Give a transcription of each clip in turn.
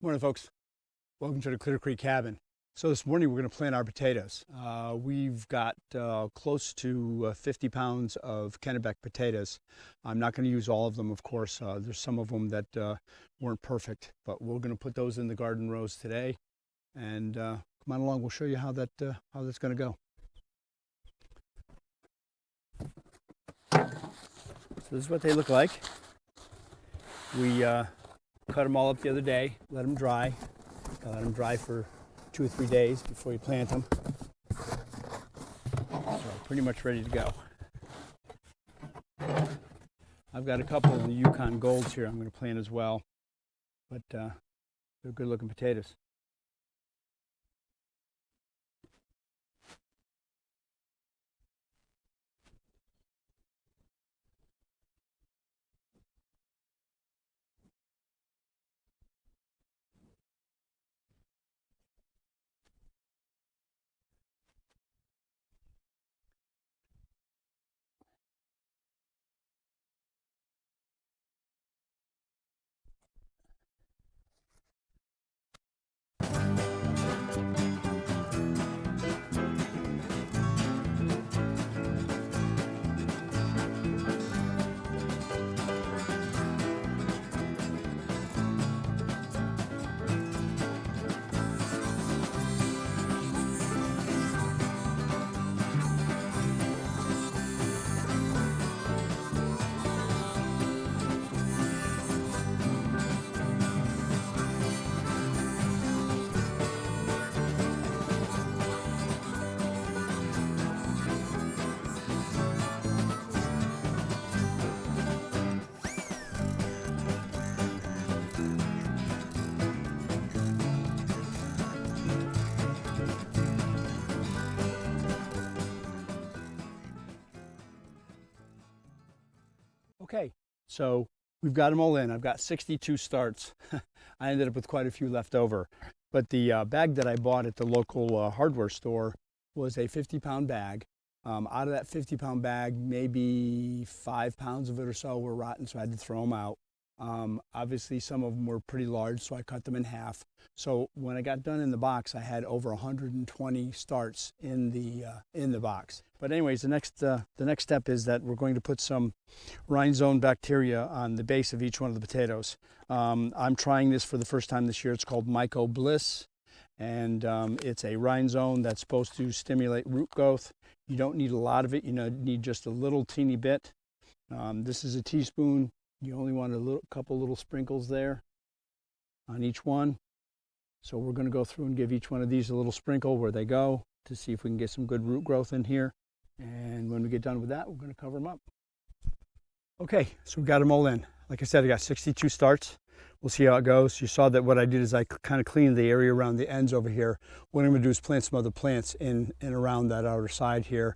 Morning, folks. Welcome to the Clear Creek Cabin. So this morning we're going to plant our potatoes. We've got close to 50 pounds of Kennebec potatoes. I'm not going to use all of them, of course. There's some of them that weren't perfect, but we're going to put those in the garden rows today. And come on along, we'll show you how that's going to go. So this is what they look like. We cut them all up the other day, let them dry. Let them dry for 2 or 3 days before you plant them. So pretty much ready to go. I've got a couple of the Yukon Golds here I'm going to plant as well, but they're good looking potatoes. Okay, so we've got them all in. I've got 62 starts. I ended up with quite a few left over. But the bag that I bought at the local hardware store was a 50-pound bag. Out of that 50-pound bag, maybe 5 pounds of it or so were rotten, so I had to throw them out. Obviously, some of them were pretty large, so I cut them in half. So when I got done in the box, I had over 120 starts in the box. But anyways, the next step is that we're going to put some rhinezone bacteria on the base of each one of the potatoes. I'm trying this for the first time this year. It's called Myco Bliss, and it's a rhinezone that's supposed to stimulate root growth. You don't need a lot of it. You need just a little teeny bit. This is a teaspoon. You only want a couple little sprinkles there on each one. So we're going to go through and give each one of these a little sprinkle where they go to see if we can get some good root growth in here. And when we get done with that, we're going to cover them up. Okay, so we got them all in. Like I said, I got 62 starts. We'll see how it goes. You saw that what I did is I kind of cleaned the area around the ends over here. What I'm going to do is plant some other plants in and around that outer side here.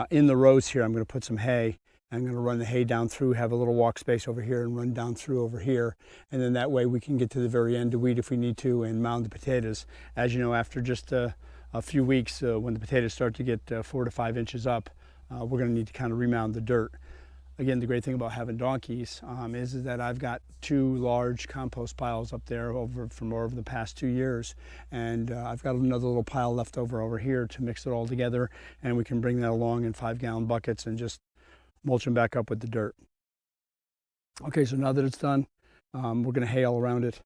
In the rows here, I'm going to put some hay. I'm going to run the hay down through, have a little walk space over here and run down through over here. And then that way we can get to the very end to weed if we need to and mound the potatoes. As you know, after just a few weeks, when the potatoes start to get 4 to 5 inches up, we're going to need to kind of remound the dirt. Again, the great thing about having donkeys is that I've got 2 large compost piles up there from over the past 2 years. And I've got another little pile left over here to mix it all together. And we can bring that along in 5-gallon buckets and just mulch them back up with the dirt. Okay, so now that it's done, we're going to hay all around it.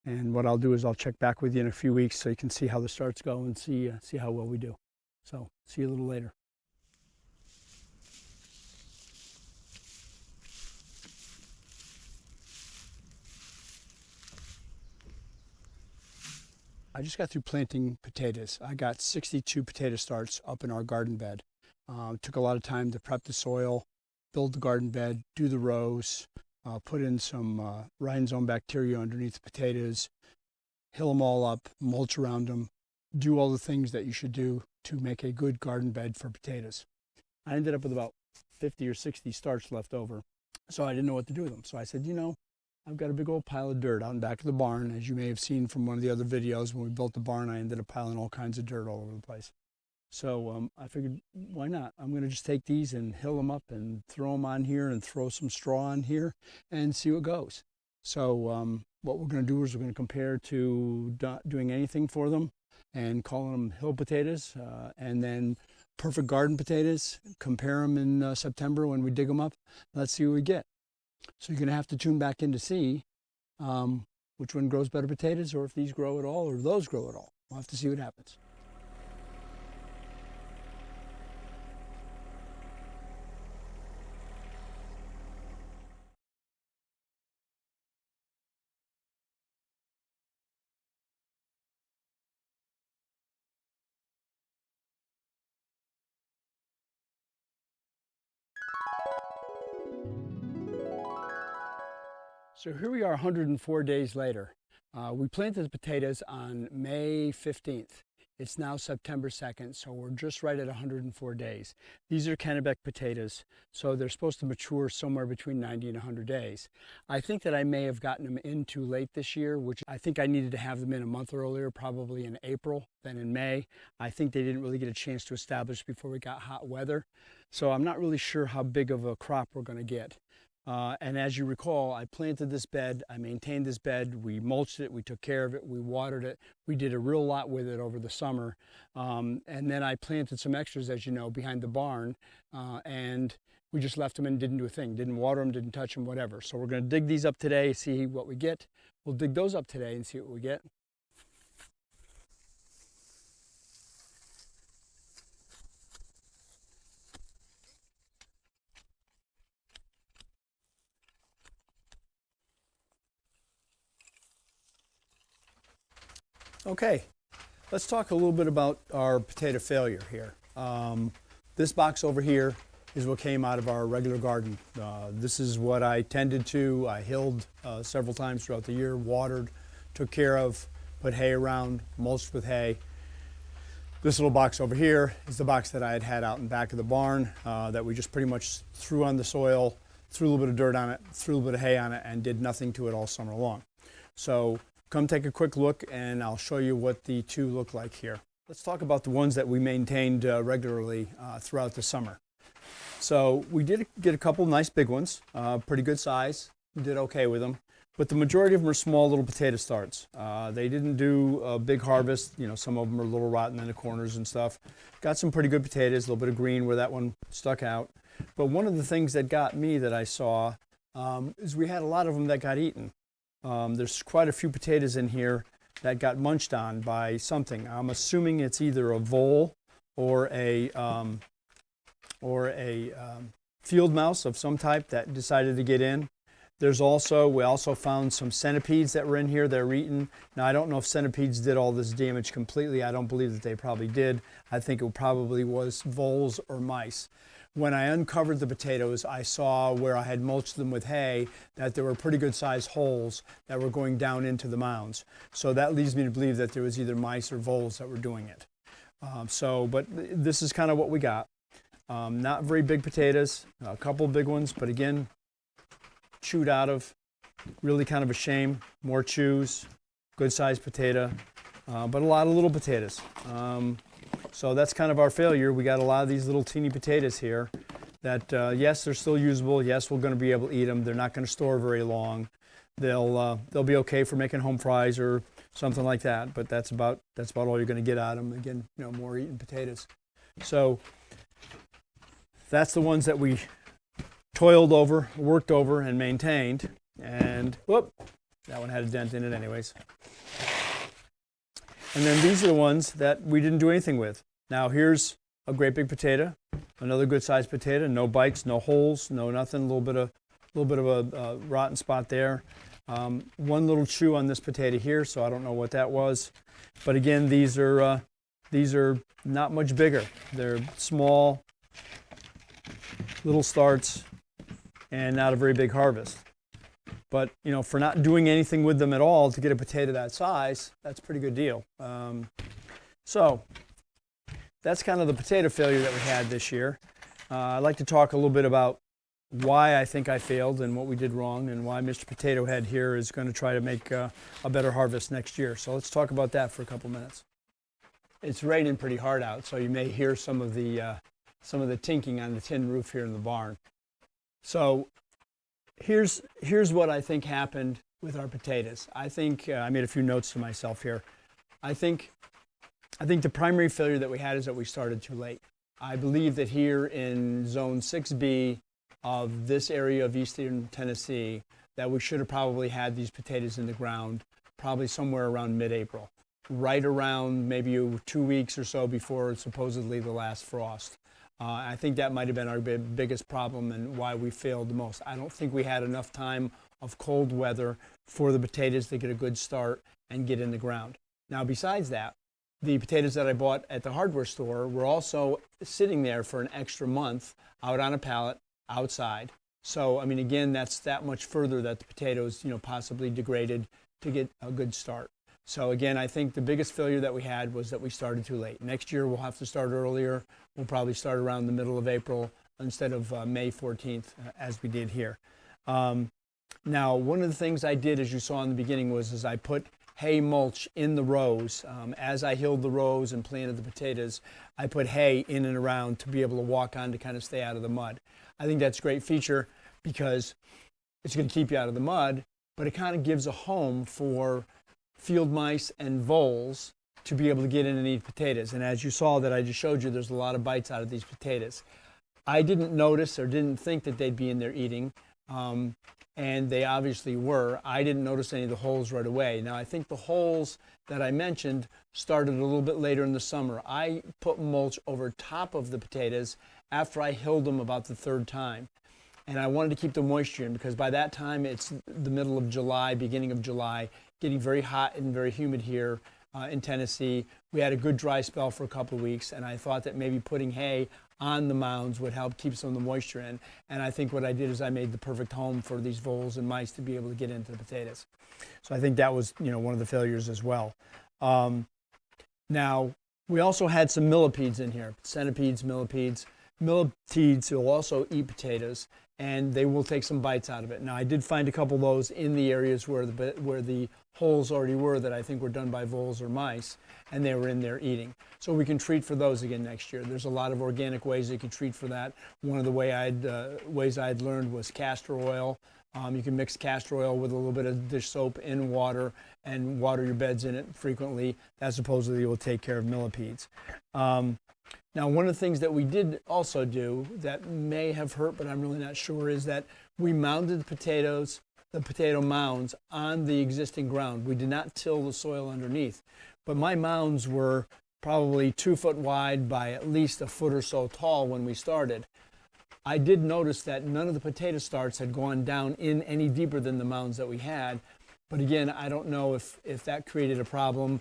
And what I'll do is I'll check back with you in a few weeks so you can see how the starts go and see how well we do. So, see you a little later. I just got through planting potatoes. I got 62 potato starts up in our garden bed. Took a lot of time to prep the soil, build the garden bed, do the rows, put in some rhinezone bacteria underneath the potatoes, hill them all up, mulch around them, do all the things that you should do to make a good garden bed for potatoes. I ended up with about 50 or 60 starts left over, so I didn't know what to do with them. So I said, I've got a big old pile of dirt out in back of the barn. As you may have seen from one of the other videos, when we built the barn, I ended up piling all kinds of dirt all over the place. So I figured, why not? I'm going to just take these and hill them up and throw them on here and throw some straw on here and see what goes. So what we're going to do is we're going to compare to doing anything for them and calling them hill potatoes, and then perfect garden potatoes, compare them in September when we dig them up. Let's see what we get. So you're going to have to tune back in to see which one grows better potatoes, or if these grow at all, or those grow at all. We'll have to see what happens. So here we are 104 days later. We planted the potatoes on May 15th. It's now September 2nd, so we're just right at 104 days. These are Kennebec potatoes, so they're supposed to mature somewhere between 90 and 100 days. I think that I may have gotten them in too late this year, which I think I needed to have them in a month earlier, probably in April than in May. I think they didn't really get a chance to establish before we got hot weather. So I'm not really sure how big of a crop we're going to get. And as you recall, I planted this bed, I maintained this bed, we mulched it, we took care of it, we watered it, we did a real lot with it over the summer. And then I planted some extras, as you know, behind the barn, and we just left them and didn't do a thing, didn't water them, didn't touch them, whatever. So we're going to dig these up today, see what we get. We'll dig those up today and see what we get. Okay, let's talk a little bit about our potato failure here. This box over here is what came out of our regular garden. This is what I tended to. I hilled several times throughout the year, watered, took care of, put hay around, mulched with hay. This little box over here is the box that I had out in back of the barn that we just pretty much threw on the soil, threw a little bit of dirt on it, threw a little bit of hay on it, and did nothing to it all summer long. So come take a quick look and I'll show you what the two look like here. Let's talk about the ones that we maintained regularly throughout the summer. So we did get a couple nice big ones, pretty good size, we did okay with them, but the majority of them are small little potato starts. They didn't do a big harvest, you know, some of them are a little rotten in the corners and stuff. Got some pretty good potatoes, a little bit of green where that one stuck out. But one of the things that got me that I saw is we had a lot of them that got eaten. There's quite a few potatoes in here that got munched on by something. I'm assuming it's either a vole or a field mouse of some type that decided to get in. We also found some centipedes that were in here that were eaten. Now I don't know if centipedes did all this damage completely. I don't believe that they probably did. I think it probably was voles or mice. When I uncovered the potatoes, I saw where I had mulched them with hay that there were pretty good sized holes that were going down into the mounds. So that leads me to believe that there was either mice or voles that were doing it. But this is kind of what we got. Not very big potatoes, a couple big ones, but again, chewed out of, really kind of a shame. More chews, good sized potato, but a lot of little potatoes. So that's kind of our failure. We got a lot of these little teeny potatoes here that, yes, they're still usable. Yes, we're going to be able to eat them. They're not going to store very long. They'll be okay for making home fries or something like that. But that's about all you're going to get out of them. Again, you know, more eaten potatoes. So that's the ones that we toiled over, worked over, and maintained. And whoop, that one had a dent in it, anyways. And then these are the ones that we didn't do anything with. Now here's a great big potato, another good sized potato, no bites, no holes, no nothing, a little bit of a rotten spot there. One little chew on this potato here, so I don't know what that was. But again, these are not much bigger. They're small, little starts, and not a very big harvest. But, you know, for not doing anything with them at all to get a potato that size, that's a pretty good deal. So that's kind of the potato failure that we had this year. I'd like to talk a little bit about why I think I failed and what we did wrong and why Mr. Potato Head here is going to try to make a better harvest next year. So let's talk about that for a couple minutes. It's raining pretty hard out, so you may hear some of the tinking on the tin roof here in the barn. So here's what I think happened with our potatoes. I think I made a few notes to myself here. I think the primary failure that we had is that we started too late. I believe that here in Zone 6B of this area of eastern Tennessee, that we should have probably had these potatoes in the ground probably somewhere around mid-April, right around maybe 2 weeks or so before supposedly the last frost. I think that might have been our biggest problem and why we failed the most. I don't think we had enough time of cold weather for the potatoes to get a good start and get in the ground. Now, besides that, the potatoes that I bought at the hardware store were also sitting there for an extra month out on a pallet outside. So, I mean, again, that's that much further that the potatoes, possibly degraded to get a good start. So again, I think the biggest failure that we had was that we started too late. Next year, we'll have to start earlier. We'll probably start around the middle of April instead of May 14th, as we did here. Now, one of the things I did, as you saw in the beginning, was I put hay mulch in the rows. As I hilled the rows and planted the potatoes, I put hay in and around to be able to walk on to kind of stay out of the mud. I think that's a great feature because it's going to keep you out of the mud, but it kind of gives a home for field mice and voles to be able to get in and eat potatoes. And as you saw that I just showed you, there's a lot of bites out of these potatoes. I didn't notice or didn't think that they'd be in there eating, and they obviously were. I didn't notice any of the holes right away. Now, I think the holes that I mentioned started a little bit later in the summer. I put mulch over top of the potatoes after I hilled them about the third time. And I wanted to keep the moisture in because by that time it's the middle of July, beginning of July, getting very hot and very humid here in Tennessee. We had a good dry spell for a couple of weeks, and I thought that maybe putting hay on the mounds would help keep some of the moisture in. And I think what I did is I made the perfect home for these voles and mice to be able to get into the potatoes. So I think that was, one of the failures as well. Now, we also had some millipedes in here, centipedes, millipedes. Millipedes will also eat potatoes, and they will take some bites out of it. Now, I did find a couple of those in the areas where the holes already were that I think were done by voles or mice, and they were in there eating. So we can treat for those again next year. There's a lot of organic ways you can treat for that. One of the ways I'd learned was castor oil. You can mix castor oil with a little bit of dish soap in water and water your beds in it frequently. That supposedly will take care of millipedes. Now, one of the things that we did also do that may have hurt, but I'm really not sure, is that we mounded the potato mounds on the existing ground. We did not till the soil underneath, but my mounds were probably 2 foot wide by at least a foot or so tall when we started. I did notice that none of the potato starts had gone down in any deeper than the mounds that we had, but again, I don't know if that created a problem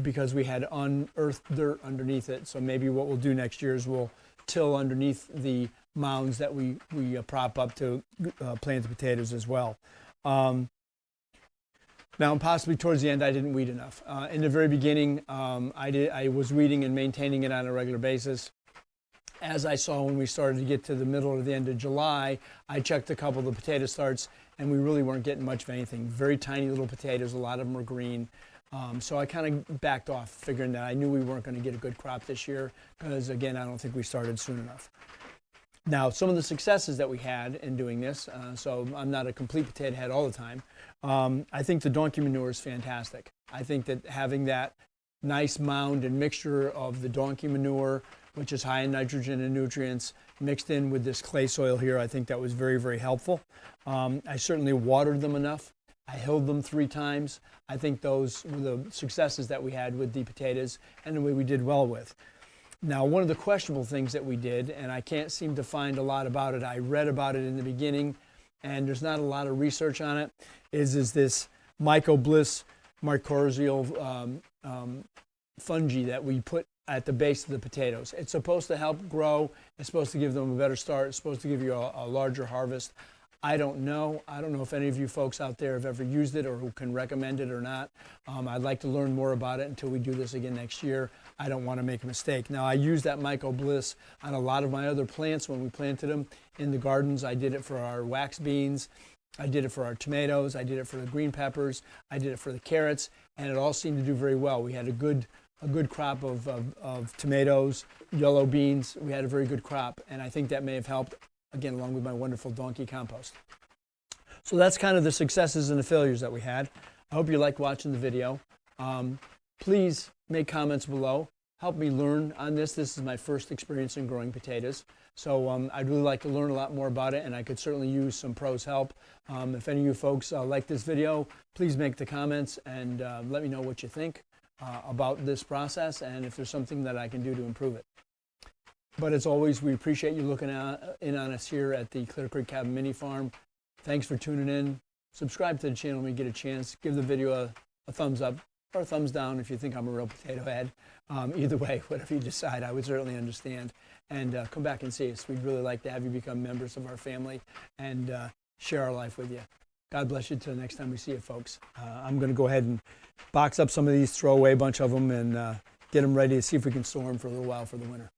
because we had unearthed dirt underneath it. So maybe what we'll do next year is we'll till underneath the mounds that we prop up to plant the potatoes as well. Now, possibly towards the end, I didn't weed enough. In the very beginning, I was weeding and maintaining it on a regular basis. As I saw when we started to get to the middle or the end of July, I checked a couple of the potato starts, and we really weren't getting much of anything. Very tiny little potatoes, a lot of them were green. So I kind of backed off, figuring that I knew we weren't going to get a good crop this year because, again, I don't think we started soon enough. Now, some of the successes that we had in doing this, so I'm not a complete potato head all the time, I think the donkey manure is fantastic. I think that having that nice mound and mixture of the donkey manure, which is high in nitrogen and nutrients, mixed in with this clay soil here, I think that was very, very helpful. I certainly watered them enough. I hilled them 3 times. I think those were the successes that we had with the potatoes and the way we did well with. Now, one of the questionable things that we did, and I can't seem to find a lot about it, I read about it in the beginning, and there's not a lot of research on it, is this Mycobliss mycorrhizal fungi that we put at the base of the potatoes. It's supposed to help grow. It's supposed to give them a better start. It's supposed to give you a larger harvest. I don't know. I don't know if any of you folks out there have ever used it or who can recommend it or not. I'd like to learn more about it until we do this again next year. I don't want to make a mistake. Now, I use that Mycobliss on a lot of my other plants when we planted them in the gardens. I did it for our wax beans. I did it for our tomatoes. I did it for the green peppers. I did it for the carrots, and it all seemed to do very well. We had a good crop of tomatoes, yellow beans. We had a very good crop, and I think that may have helped, again, along with my wonderful donkey compost. So that's kind of the successes and the failures that we had. I hope you liked watching the video. Please make comments below. Help me learn on this. This is my first experience in growing potatoes. So I'd really like to learn a lot more about it, and I could certainly use some pros' help. If any of you folks like this video, please make the comments and let me know what you think about this process and if there's something that I can do to improve it. But as always, we appreciate you looking in on us here at the Clear Creek Cabin Mini Farm. Thanks for tuning in. Subscribe to the channel when you get a chance. Give the video a thumbs up or a thumbs down if you think I'm a real potato head. Either way, whatever you decide, I would certainly understand. And come back and see us. We'd really like to have you become members of our family and share our life with you. God bless you till the next time we see you, folks. I'm going to go ahead and box up some of these, throw away a bunch of them, and get them ready to see if we can store them for a little while for the winter.